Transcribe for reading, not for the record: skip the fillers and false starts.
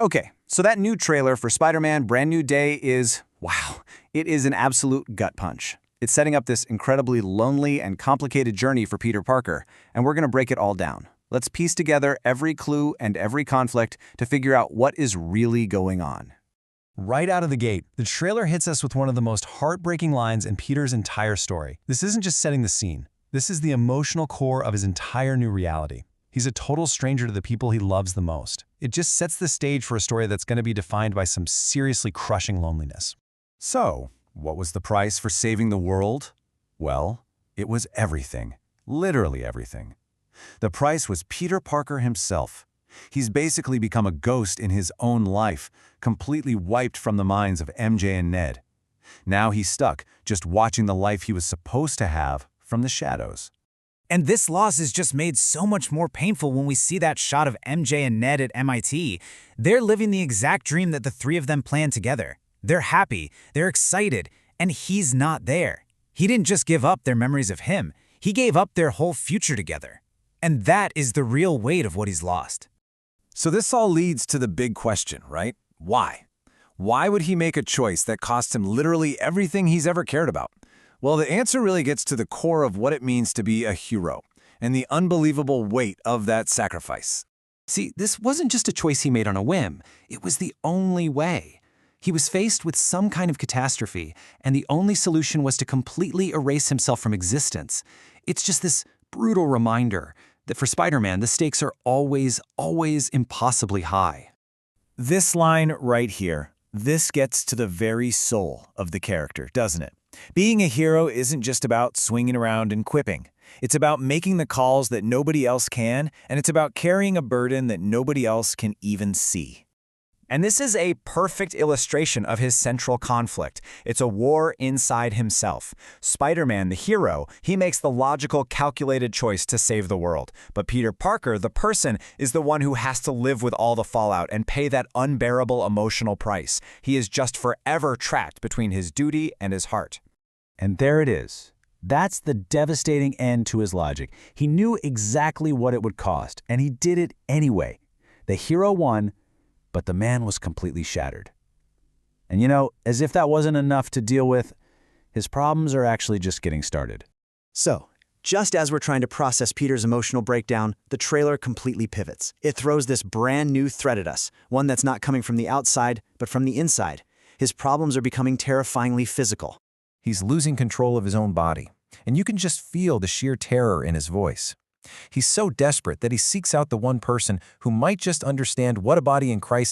Okay, so that new trailer for Spider-Man Brand New Day is, wow, it is an absolute gut punch. It's setting up this incredibly lonely and complicated journey for Peter Parker, and we're going to break it all down. Let's piece together every clue and every conflict to figure out what is really going on. Right out of the gate, the trailer hits us with one of the most heartbreaking lines in Peter's entire story. This isn't just setting the scene. This is the emotional core of his entire new reality. He's a total stranger to the people he loves the most. It just sets the stage for a story that's going to be defined by some seriously crushing loneliness. So, what was the price for saving the world? Well, it was everything. Literally everything. The price was Peter Parker himself. He's basically become a ghost in his own life, completely wiped from the minds of MJ and Ned. Now he's stuck, just watching the life he was supposed to have from the shadows. And this loss is just made so much more painful when we see that shot of MJ and Ned at MIT. They're living the exact dream that the three of them planned together. They're happy, they're excited, and he's not there. He didn't just give up their memories of him, he gave up their whole future together. And that is the real weight of what he's lost. So this all leads to the big question, right? Why? Why would he make a choice that cost him literally everything he's ever cared about? Well, the answer really gets to the core of what it means to be a hero, and the unbelievable weight of that sacrifice. See, this wasn't just a choice he made on a whim. It was the only way. He was faced with some kind of catastrophe, and the only solution was to completely erase himself from existence. It's just this brutal reminder that for Spider-Man, the stakes are always impossibly high. This line right here, this gets to the very soul of the character, doesn't it? Being a hero isn't just about swinging around and quipping. It's about making the calls that nobody else can, and it's about carrying a burden that nobody else can even see. And this is a perfect illustration of his central conflict. It's a war inside himself. Spider-Man, the hero, he makes the logical, calculated choice to save the world. But Peter Parker, the person, is the one who has to live with all the fallout and pay that unbearable emotional price. He is just forever trapped between his duty and his heart. And there it is. That's the devastating end to his logic. He knew exactly what it would cost, and he did it anyway. The hero won, but the man was completely shattered. And as if that wasn't enough to deal with, his problems are actually just getting started. So, just as we're trying to process Peter's emotional breakdown, the trailer completely pivots. It throws this brand new threat at us, one that's not coming from the outside, but from the inside. His problems are becoming terrifyingly physical. He's losing control of his own body, and you can just feel the sheer terror in his voice. He's so desperate that he seeks out the one person who might just understand what a body in crisis